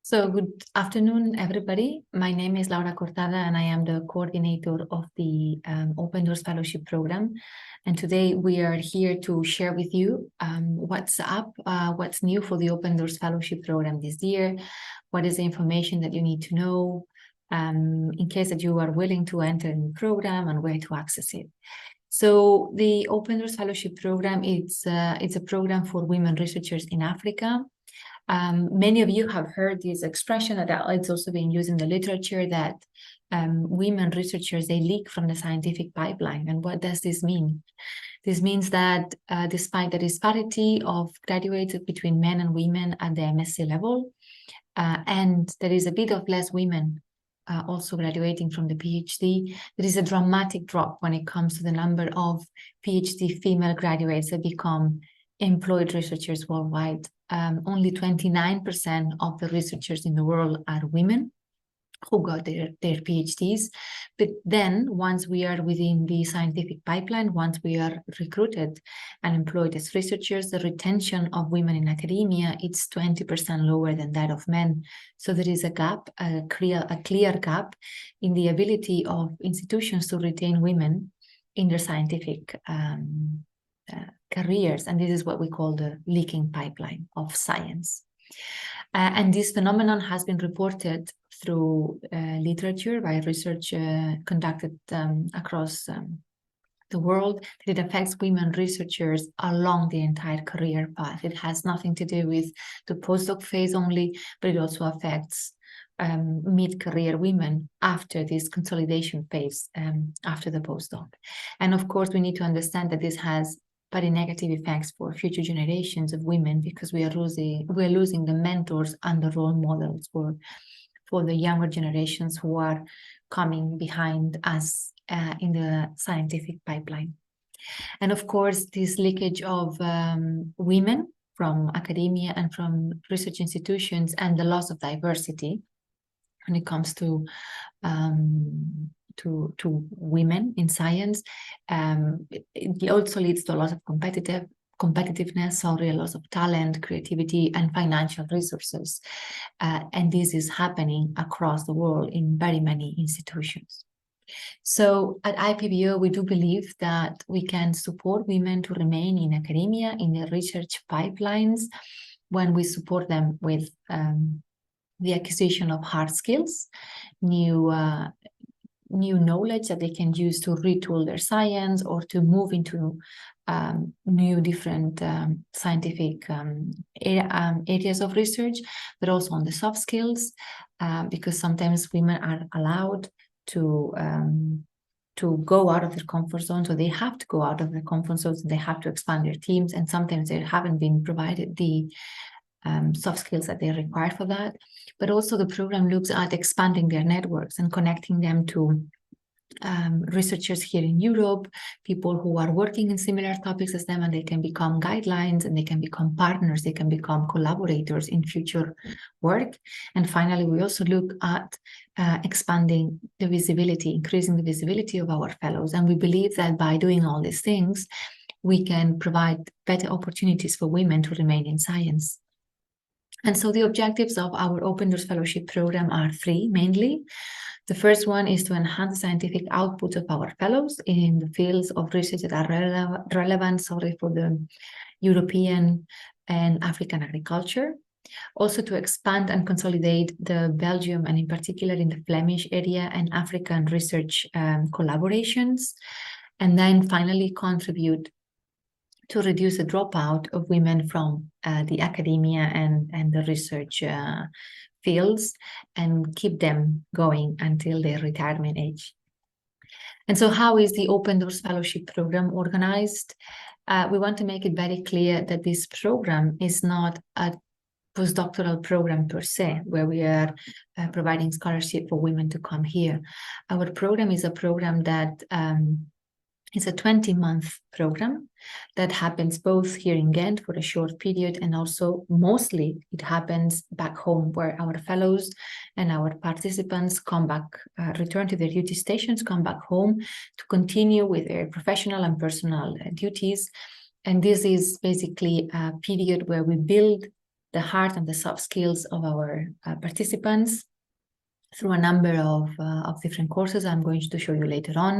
So good afternoon, everybody. My name is Laura Cortada, and I am the coordinator of the Open Doors Fellowship Program. And today we are here to share with you what's up, what's new for the Open Doors Fellowship Program this year, what is the information that you need to know in case that you are willing to enter in the program and where to access it. So the Open Doors Fellowship Program, it's a program for women researchers in Africa. Many of you have heard this expression that it's also been used in the literature that women researchers, they leak from the scientific pipeline. And what does this mean? This means that despite the disparity of graduates between men and women at the MSc level, and there is a bit of less women also graduating from the PhD, there is a dramatic drop when it comes to the number of PhD female graduates that become employed researchers worldwide. Only 29% of the researchers in the world are women who got their PhDs. But then once we are within the scientific pipeline, once we are recruited and employed as researchers, the retention of women in academia, it's 20% lower than that of men. So there is a gap, a clear gap in the ability of institutions to retain women in their scientific careers, and this is what we call the leaking pipeline of science. And this phenomenon has been reported through literature by research conducted across the world, that it affects women researchers along the entire career path. It has nothing to do with the postdoc phase only, but it also affects mid-career women after this consolidation phase, after the postdoc. And of course, we need to understand that this has very negative effects for future generations of women, because we are losing the mentors and the role models for the younger generations who are coming behind us in the scientific pipeline. And of course, this leakage of women from academia and from research institutions, and the loss of diversity when it comes to women in science, it also leads to a lot of competitiveness, a loss of talent, creativity, and financial resources. And this is happening across the world in very many institutions. So at IPBO, we do believe that we can support women to remain in academia, in the research pipelines, when we support them with the acquisition of hard skills, new knowledge that they can use to retool their science or to move into new different scientific areas of research, but also on the soft skills, because sometimes women are allowed to go out of their comfort zone. So they have to go out of their comfort zones, they have to expand their teams, and sometimes they haven't been provided the soft skills that they require for that. But also the program looks at expanding their networks and connecting them to researchers here in Europe, people who are working in similar topics as them, and they can become guidelines, and they can become partners, they can become collaborators in future work. And finally, we also look at expanding the visibility, increasing the visibility of our fellows. And we believe that by doing all these things, we can provide better opportunities for women to remain in science. And so the objectives of our Open Doors Fellowship Program are three, mainly. The first one is to enhance the scientific output of our fellows in the fields of research that are relevant for the European and African agriculture. Also to expand and consolidate the Belgium, and in particular in the Flemish area, and African research collaborations. And then finally contribute to reduce the dropout of women from the academia and the research fields, and keep them going until their retirement age. And so how is the Open Doors Fellowship Program organized? We want to make it very clear that this program is not a postdoctoral program per se, where we are providing scholarship for women to come here. Our program is a program that it's a 20-month program that happens both here in Ghent for a short period, and also mostly it happens back home, where our fellows and our participants come back, return to their duty stations, come back home to continue with their professional and personal duties. And this is basically a period where we build the hard and the soft skills of our participants through a number of different courses I'm going to show you later on.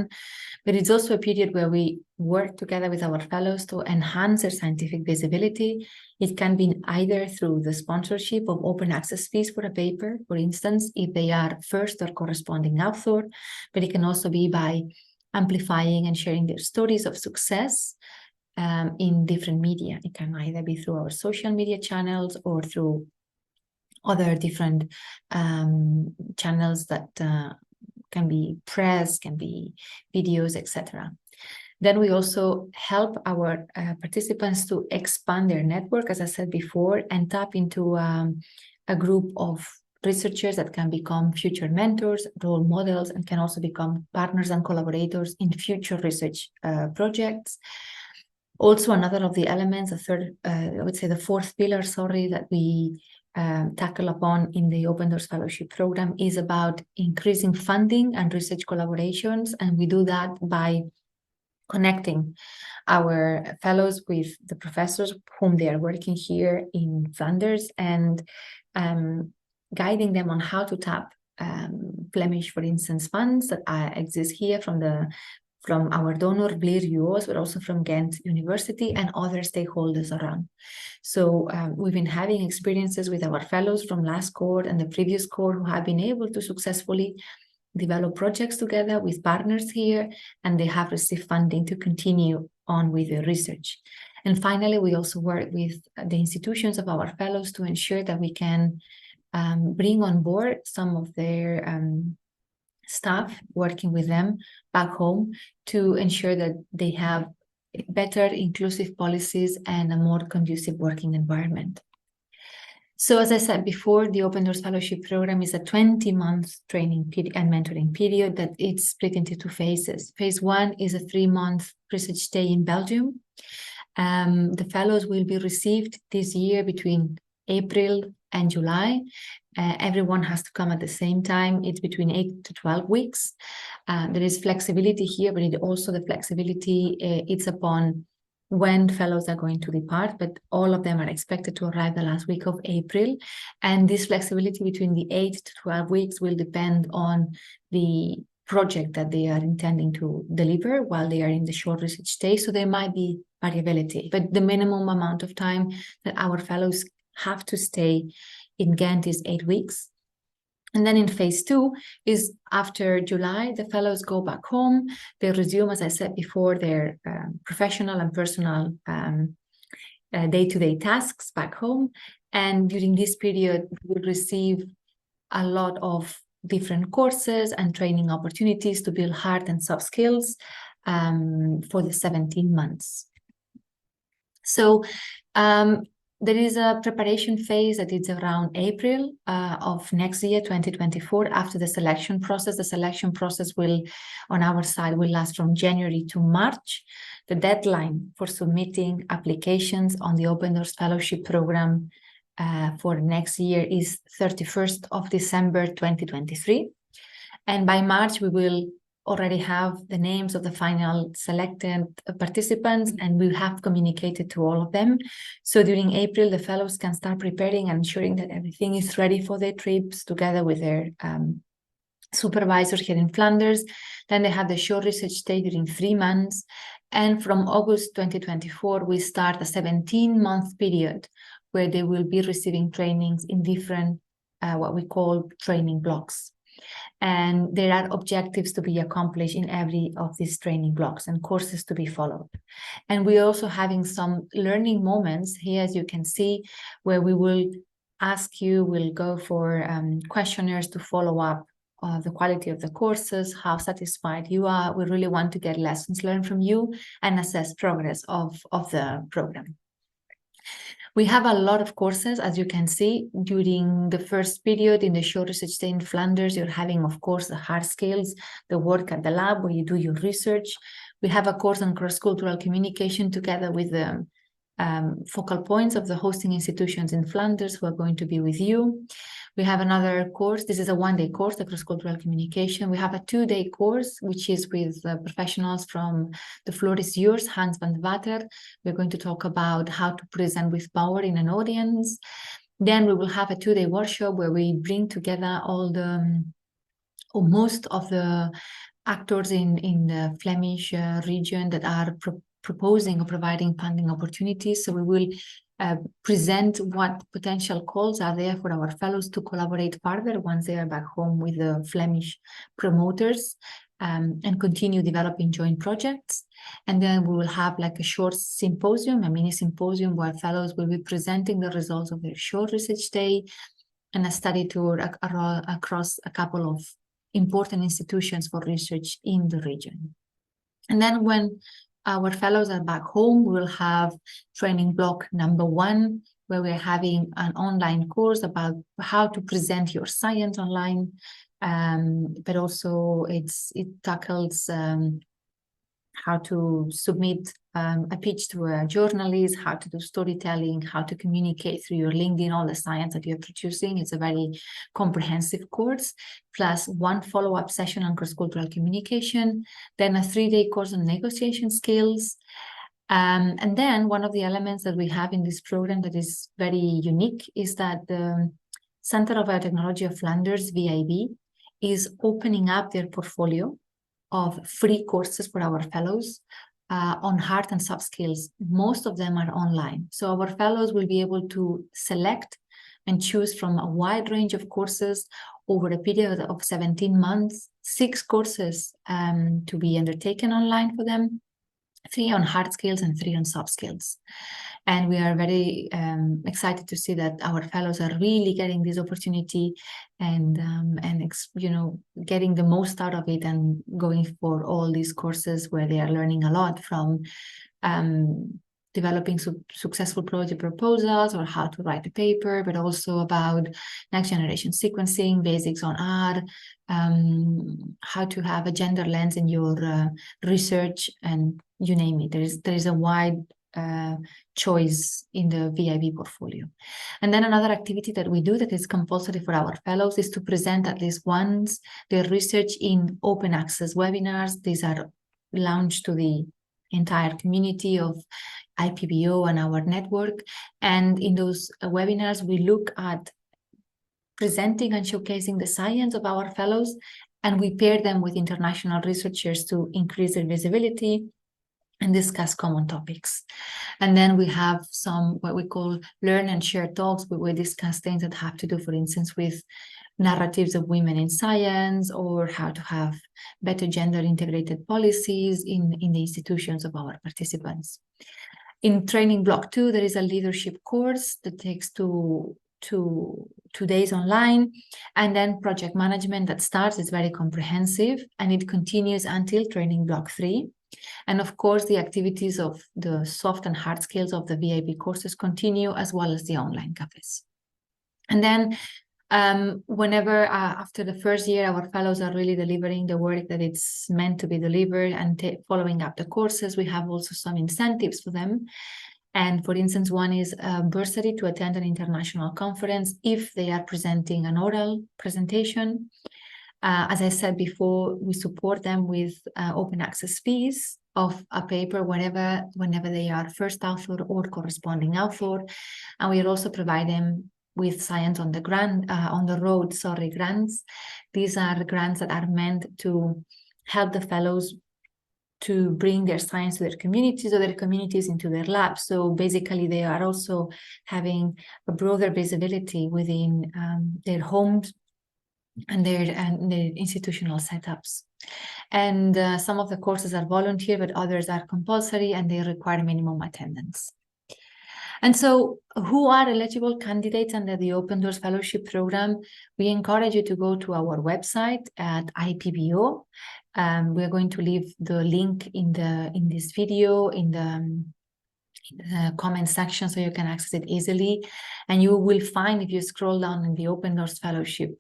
But it's also a period where we work together with our fellows to enhance their scientific visibility. It can be either through the sponsorship of open access fees for a paper, for instance, if they are first or corresponding author, but it can also be by amplifying and sharing their stories of success in different media. It can either be through our social media channels or through other different channels that can be press, can be videos, etc. Then we also help our participants to expand their network, as I said before, and tap into a group of researchers that can become future mentors, role models, and can also become partners and collaborators in future research projects. Also, another of the elements, I would say the fourth pillar, that we tackle upon in the Open Doors Fellowship Program is about increasing funding and research collaborations. And we do that by connecting our fellows with the professors whom they are working here in Flanders and guiding them on how to tap Flemish, for instance, funds that exist here from our donor, Blair UOS, but also from Ghent University and other stakeholders around. So we've been having experiences with our fellows from last cohort and the previous cohort who have been able to successfully develop projects together with partners here, and they have received funding to continue on with the research. And finally, we also work with the institutions of our fellows to ensure that we can bring on board some of their staff working with them back home to ensure that they have better inclusive policies and a more conducive working environment. So as I said before, the Open Doors Fellowship Program is a 20-month training period and mentoring period that it's split into two phases. Phase 1 is a 3-month research stay in Belgium. The fellows will be received this year between April and July. Everyone has to come at the same time. It's between 8 to 12 weeks. There is flexibility here, but the flexibility it's upon when fellows are going to depart, but all of them are expected to arrive the last week of April. And this flexibility between the 8 to 12 weeks will depend on the project that they are intending to deliver while they are in the short research stay. So there might be variability, but the minimum amount of time that our fellows have to stay in Ghent is 8 weeks. And then in phase 2 is after July, the fellows go back home. They resume, as I said before, their professional and personal day-to-day tasks back home. And during this period, we will receive a lot of different courses and training opportunities to build hard and soft skills for the 17 months. So there is a preparation phase that is around April of next year, 2024, after the selection process. The selection process will, on our side, will last from January to March. The deadline for submitting applications on the Open Doors Fellowship Program for next year is 31st of December, 2023. And by March, we will already have the names of the final selected participants, and we have communicated to all of them. So during April, the fellows can start preparing and ensuring that everything is ready for their trips together with their supervisors here in Flanders. Then they have the short research stay during 3 months. And from August 2024, we start a 17-month period where they will be receiving trainings in different, what we call training blocks. And there are objectives to be accomplished in every of these training blocks and courses to be followed. And we're also having some learning moments here, as you can see, where we will ask you, we'll go for questionnaires to follow up the quality of the courses, how satisfied you are. We really want to get lessons learned from you and assess progress of the program. We have a lot of courses, as you can see, during the first period in the short research stay in Flanders. You're having, of course, the hard skills, the work at the lab where you do your research. We have a course on cross-cultural communication together with the focal points of the hosting institutions in Flanders who are going to be with you. We have another course. This is a 1-day course, the cross-cultural communication. We have a 2-day course, which is with professionals from The Floor is Yours, Hans van de Water. We're going to talk about how to present with power in an audience. Then we will have a 2-day workshop where we bring together all the, or most of the actors in the Flemish region that are proposing or providing funding opportunities. So we will present what potential calls are there for our fellows to collaborate further once they are back home with the Flemish promoters, and continue developing joint projects. And then we will have like a short symposium, a mini symposium, where fellows will be presenting the results of their short research day and a study tour across a couple of important institutions for research in the region. And then when our fellows are back home, we'll have training block number 1, where we're having an online course about how to present your science online, but also it tackles how to submit a pitch to a journalist, how to do storytelling, how to communicate through your LinkedIn, all the science that you're producing. It's a very comprehensive course, plus 1 follow-up session on cross-cultural communication, then a 3-day course on negotiation skills. And then one of the elements that we have in this program that is very unique is that the Center of Biotechnology of Flanders, VIB, is opening up their portfolio of free courses for our fellows on hard and soft skills. Most of them are online. So our fellows will be able to select and choose from a wide range of courses over a period of 17 months, 6 courses to be undertaken online for them, 3 on hard skills and 3 on soft skills. And we are very excited to see that our fellows are really getting this opportunity and getting the most out of it and going for all these courses where they are learning a lot from developing successful project proposals or how to write a paper, but also about next generation sequencing, basics on R, how to have a gender lens in your research, and you name it. There is a wide choice in the VIB portfolio. And then another activity that we do that is compulsory for our fellows is to present at least once their research in open access webinars. These are launched to the entire community of IPBO and our network. And in those webinars, we look at presenting and showcasing the science of our fellows, and we pair them with international researchers to increase their visibility and discuss common topics. And then we have some what we call learn and share talks, where we discuss things that have to do, for instance, with narratives of women in science, or how to have better gender integrated policies in the institutions of our participants. In training block 2, there is a leadership course that takes 2 days online, and then project management that starts. Is very comprehensive, and it continues until training block 3. And of course, the activities of the soft and hard skills of the VIB courses continue, as well as the online cafes. And then whenever after the first year, our fellows are really delivering the work that it's meant to be delivered and following up the courses, we have also some incentives for them. And for instance, one is a bursary to attend an international conference if they are presenting an oral presentation. As I said before, we support them with open access fees of a paper whenever they are first author or corresponding author. And we also provide them with science on the road grants. These are grants that are meant to help the fellows to bring their science to their communities, or their communities into their labs. So basically, they are also having a broader visibility within their homes and their institutional setups. And some of the courses are volunteer, but others are compulsory, and they require minimum attendance. And so, who are eligible candidates under the Open Doors Fellowship Program? We encourage you to go to our website at IPBO. We're going to leave the link in this video in the comment section, so you can access it easily. And you will find, if you scroll down in the Open Doors Fellowship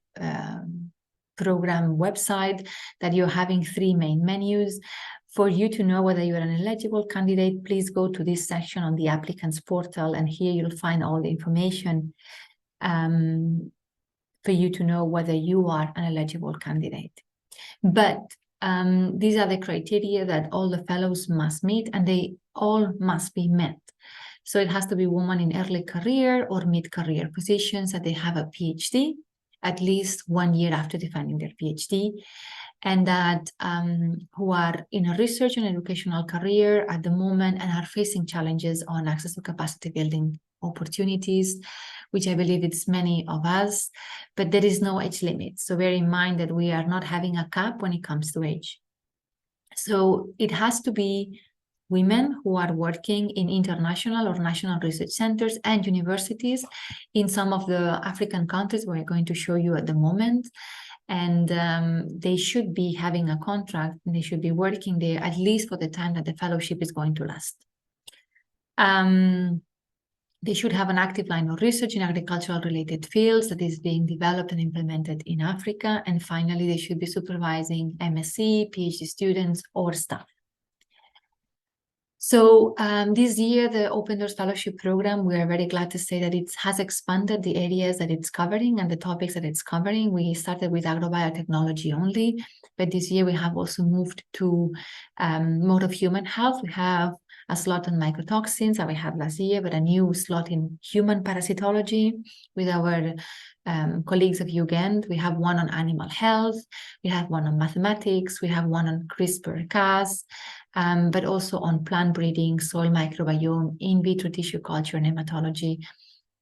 program website, that you're having 3 main menus. For you to know whether you're an eligible candidate, please go to this section on the applicants portal, and here you'll find all the information for you to know whether you are an eligible candidate. But these are the criteria that all the fellows must meet, and they all must be met. So it has to be women in early career or mid-career positions, that they have a PhD, at least 1 year after defining their PhD, and that who are in a research and educational career at the moment and are facing challenges on access to capacity building opportunities, which I believe it's many of us, but there is no age limit. So bear in mind that we are not having a cap when it comes to age. So it has to be women who are working in international or national research centers and universities in some of the African countries we're going to show you at the moment. And they should be having a contract, and they should be working there at least for the time that the fellowship is going to last. They should have an active line of research in agricultural related fields that is being developed and implemented in Africa. And finally, they should be supervising MSc, PhD students, or staff. So this year, the Open Doors Fellowship Program, we are very glad to say that it has expanded the areas that it's covering and the topics that it's covering. We started with agrobiotechnology only, but this year we have also moved to more of human health. We have a slot on mycotoxins that we had last year, but a new slot in human parasitology with our colleagues of UGent. We have one on animal health, we have one on mathematics, we have one on CRISPR-Cas, but also on plant breeding, soil microbiome, in vitro tissue culture, and hematology.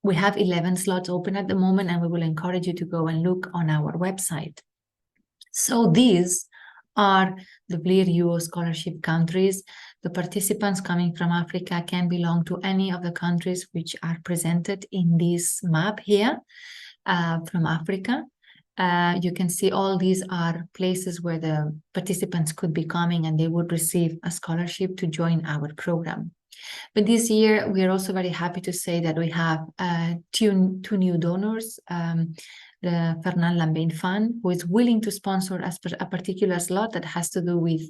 We have 11 slots open at the moment, and we will encourage you to go and look on our website. So these are the Blair UO scholarship countries. The participants coming from Africa can belong to any of the countries which are presented in this map here from Africa. You can see all these are places where the participants could be coming and they would receive a scholarship to join our program. But this year, we are also very happy to say that we have two new donors, the Fernand Lambain Fund, who is willing to sponsor a particular slot that has to do with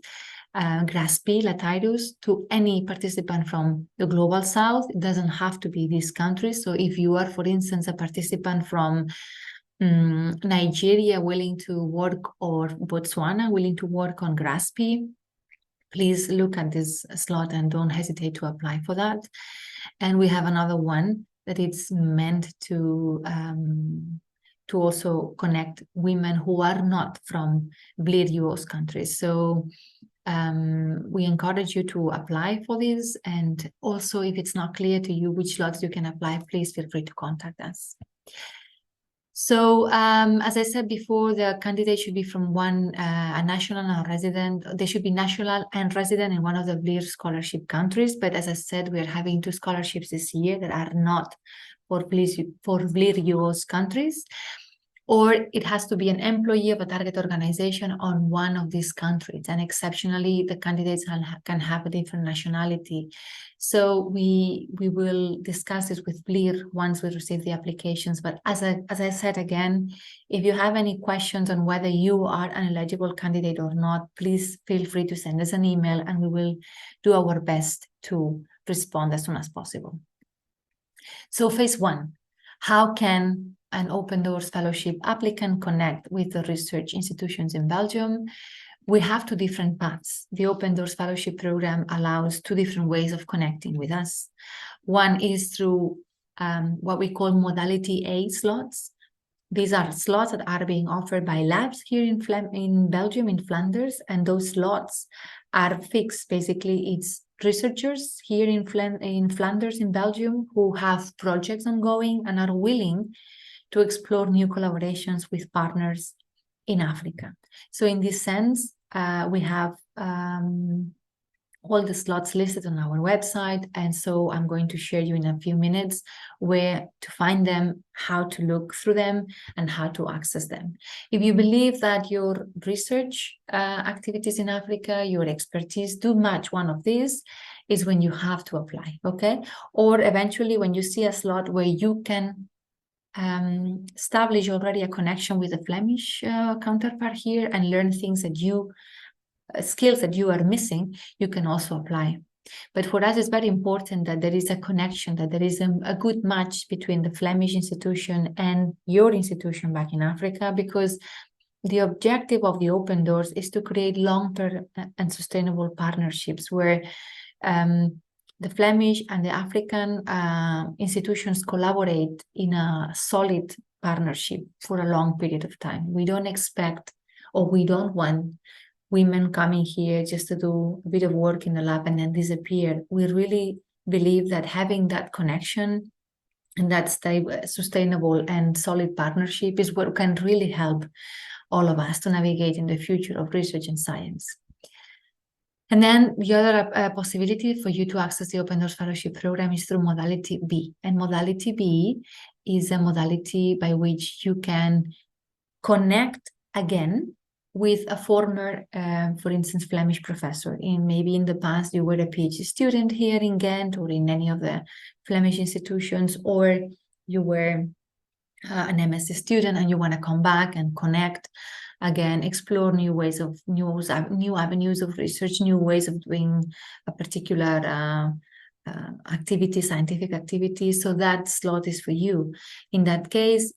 grass pea, Latyrus, to any participant from the Global South. It doesn't have to be these countries. So if you are, for instance, a participant from Nigeria willing to work, or Botswana willing to work on grass pea, please look at this slot and don't hesitate to apply for that. And we have another one that it's meant to also connect women who are not from Blair UO's countries. So we encourage you to apply for this. And also, if it's not clear to you which slots you can apply, please feel free to contact us. So as I said before, the candidate should be from a national and resident. They should be national and resident in one of the Blair scholarship countries. But as I said, we are having 2 scholarships this year that are not for Blair UO's countries. Or it has to be an employee of a target organization on one of these countries. And exceptionally, the candidates can have a different nationality. So we will discuss this with Blair once we receive the applications. But as I said again, if you have any questions on whether you are an eligible candidate or not, please feel free to send us an email and we will do our best to respond as soon as possible. So phase 1, how can an Open Doors Fellowship applicant connect with the research institutions in Belgium? We have 2 different paths. The Open Doors Fellowship Program allows 2 different ways of connecting with us. One is through what we call modality A slots. These are slots that are being offered by labs here in Belgium, in Flanders, and those slots are fixed. Basically, it's researchers here in Flanders, in Belgium, who have projects ongoing and are willing to explore new collaborations with partners in Africa. So in this sense, we have all the slots listed on our website. And so I'm going to share you in a few minutes where to find them, how to look through them, and how to access them. If you believe that your research activities in Africa, your expertise do match one of these, is when you have to apply, okay? Or eventually when you see a slot where you can establish already a connection with the Flemish counterpart here and learn things that skills that you are missing, you can also apply. But for us, it's very important that there is a connection, that there is a good match between the Flemish institution and your institution back in Africa, because the objective of the Open Doors is to create long-term and sustainable partnerships where the Flemish and the African institutions collaborate in a solid partnership for a long period of time. We don't expect, or we don't want, women coming here just to do a bit of work in the lab and then disappear. We really believe that having that connection and that sustainable and solid partnership is what can really help all of us to navigate in the future of research and science. And then the other possibility for you to access the Open Doors Fellowship Program is through Modality B. And Modality B is a modality by which you can connect again with a former, for instance, Flemish professor. Maybe in the past you were a PhD student here in Ghent or in any of the Flemish institutions, or you were an MSc student and you want to come back and connect again, explore new ways of new avenues of research, new ways of doing a particular activity, scientific activity. So that slot is for you. In that case,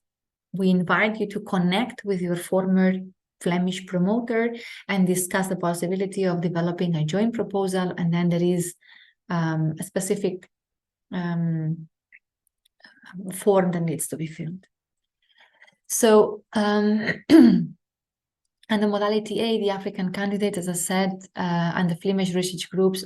we invite you to connect with your former Flemish promoter and discuss the possibility of developing a joint proposal. And then there is a specific form that needs to be filled. So, and the modality A, the African candidate, as I said, and the Flemish research groups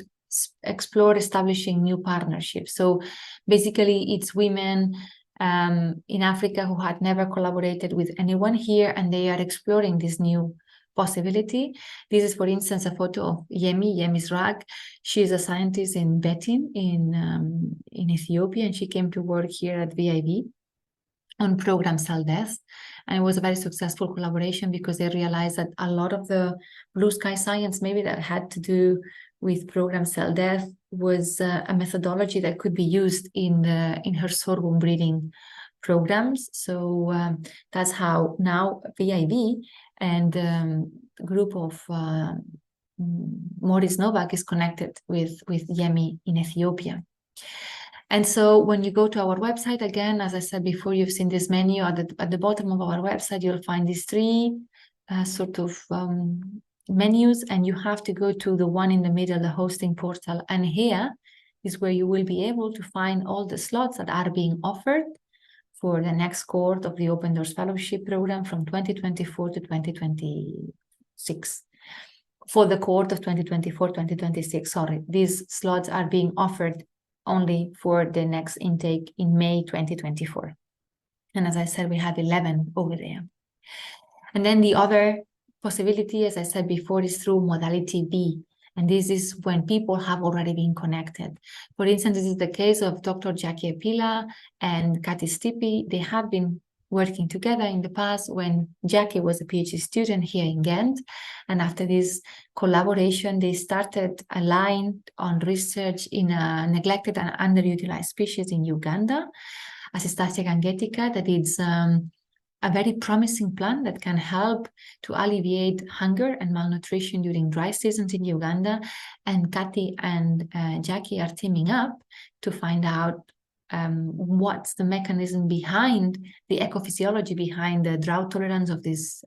explore establishing new partnerships. So basically it's women in Africa who had never collaborated with anyone here, and they are exploring this new possibility. This is, for instance, a photo of Yemi Zrag. She is a scientist in Betin in Ethiopia, and she came to work here at VIV on program cell death. And it was a very successful collaboration because they realized that a lot of the blue sky science maybe that had to do with program cell death was a methodology that could be used in her sorghum breeding programs. So that's how now VIV and a group of Maurice Novak is connected with Yemi in Ethiopia. And so when you go to our website, again, as I said before, you've seen this menu at the bottom of our website, you'll find these three sort of menus, and you have to go to the one in the middle, the hosting portal. And here is where you will be able to find all the slots that are being offered for the next cohort of the Open Doors Fellowship Program from 2024 to 2026. For the cohort of 2024-2026, sorry, these slots are being offered only for the next intake in May 2024. And as I said, we have 11 over there. And then the other possibility, as I said before, is through modality B. And this is when people have already been connected. For instance, this is the case of Dr. Jackie Epila and Kati Stipi. They had been working together in the past when Jackie was a PhD student here in Ghent. And after this collaboration, they started a line on research in a neglected and underutilized species in Uganda, Assistacia gangetica, that is a very promising plant that can help to alleviate hunger and malnutrition during dry seasons in Uganda. And Kati and Jackie are teaming up to find out what's the mechanism behind the ecophysiology behind the drought tolerance of this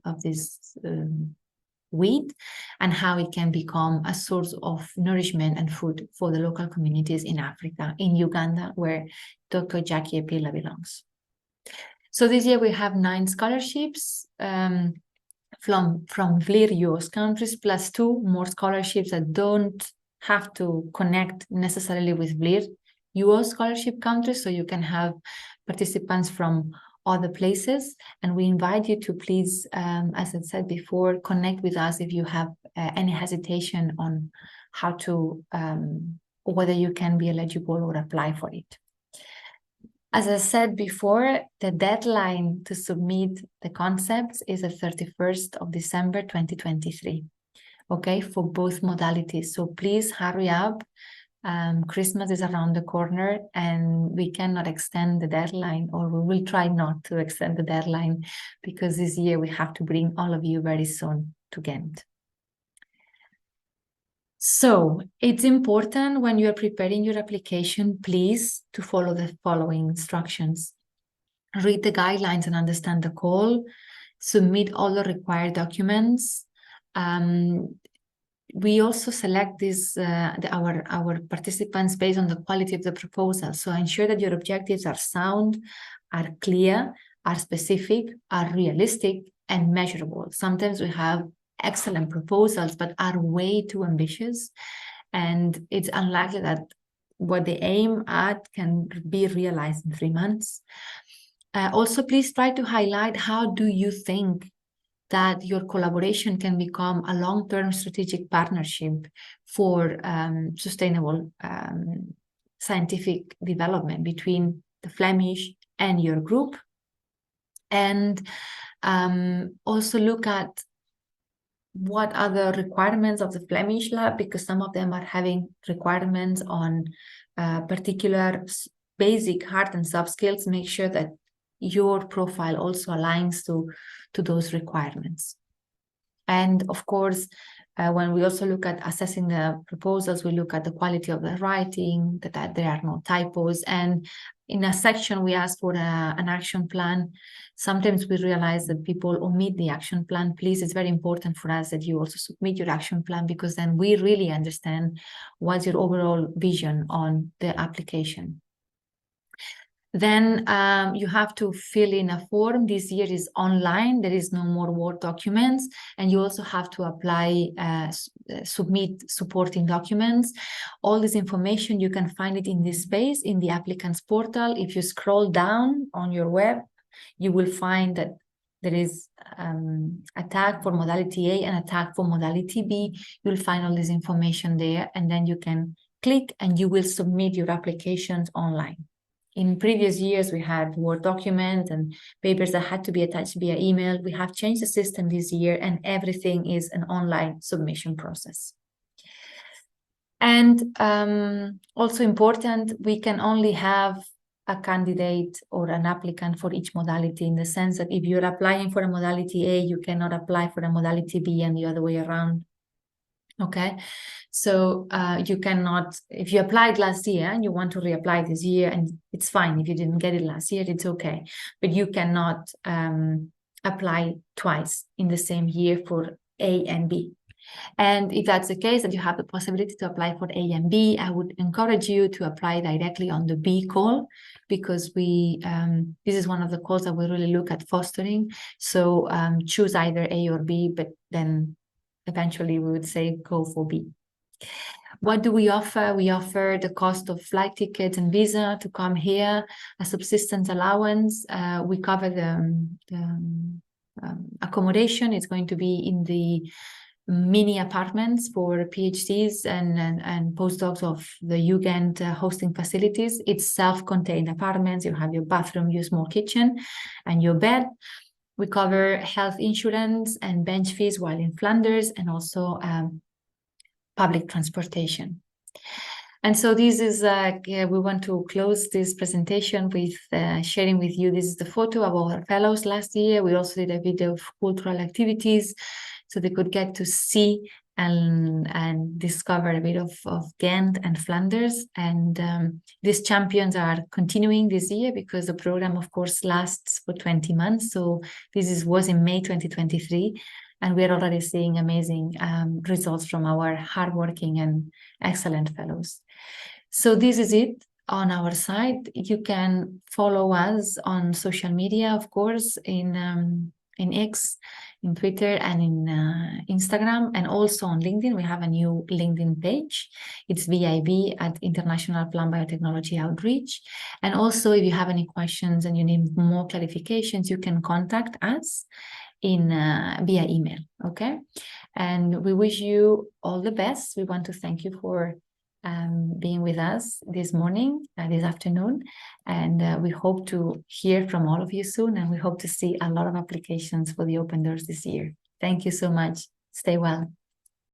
weed, and how it can become a source of nourishment and food for the local communities in Africa, in Uganda, where Dr. Jackie Epila belongs. So this year we have 9 scholarships from VLIR US countries, plus 2 more scholarships that don't have to connect necessarily with VLIR US scholarship countries, so you can have participants from other places. And we invite you to please, as I said before, connect with us if you have any hesitation on how to, whether you can be eligible or apply for it. As I said before, the deadline to submit the concepts is the 31st of December 2023, okay, for both modalities. So please hurry up. Christmas is around the corner and we cannot extend the deadline, or we will try not to extend the deadline, because this year we have to bring all of you very soon to Ghent. So it's important when you're preparing your application, please, to follow the following instructions. Read the guidelines and understand the call. Submit all the required documents. we also select our participants based on the quality of the proposal. So ensure that your objectives are sound, are clear, are specific, are realistic, and measurable. Sometimes we have excellent proposals, but are way too ambitious, and it's unlikely that what they aim at can be realized in 3 months. Also, please try to highlight how do you think that your collaboration can become a long-term strategic partnership for sustainable scientific development between the Flemish and your group. And also look at what are the requirements of the Flemish lab, because some of them are having requirements on particular basic hard and soft skills. Make sure that your profile also aligns to those requirements. And of course, when we also look at assessing the proposals, we look at the quality of the writing, that there are no typos. And in a section, we ask for an action plan. Sometimes we realize that people omit the action plan. Please, it's very important for us that you also submit your action plan, because then we really understand what's your overall vision on the application. Then you have to fill in a form. This year is online. There is no more Word documents. And you also have to apply, submit supporting documents. All this information, you can find it in this space in the applicants portal. If you scroll down on your web, you will find that there is a tag for modality A and a tag for modality B. You'll find all this information there, and then you can click and you will submit your applications online. In previous years, we had Word documents and papers that had to be attached via email. We have changed the system this year, and everything is an online submission process. And also important, we can only have a candidate or an applicant for each modality, in the sense that if you're applying for a modality A, you cannot apply for a modality B and the other way around. Okay, so you cannot, if you applied last year and you want to reapply this year, and it's fine if you didn't get it last year, it's okay, but you cannot apply twice in the same year for A and B. And if that's the case, that you have the possibility to apply for A and B, I would encourage you to apply directly on the B call, because this is one of the calls that we really look at fostering. So choose either A or B, but then eventually we would say go for B. What do we offer? We offer the cost of flight tickets and visa to come here, a subsistence allowance. We cover the accommodation. It's going to be in the mini apartments for PhDs and postdocs of the Jugend hosting facilities. It's self-contained apartments. You have your bathroom, your small kitchen, and your bed. We cover health insurance and bench fees while in Flanders, and also public transportation. And so this is, we want to close this presentation with sharing with you, this is the photo of our fellows last year. We also did a video of cultural activities, so they could get to see and discover a bit of Ghent and Flanders. And these champions are continuing this year, because the program, of course, lasts for 20 months. So this was in May 2023. And we're already seeing amazing results from our hardworking and excellent fellows. So this is it on our side. You can follow us on social media, of course, in X, in Twitter, and in Instagram, and also on LinkedIn. We have a new LinkedIn page. It's VIB at International Plant Biotechnology Outreach. And also, if you have any questions and you need more clarifications, you can contact us via email. Okay, and we wish you all the best. We want to thank you for being with us this morning, this afternoon, and we hope to hear from all of you soon, and we hope to see a lot of applications for the Open Doors this year. Thank you so much. Stay well.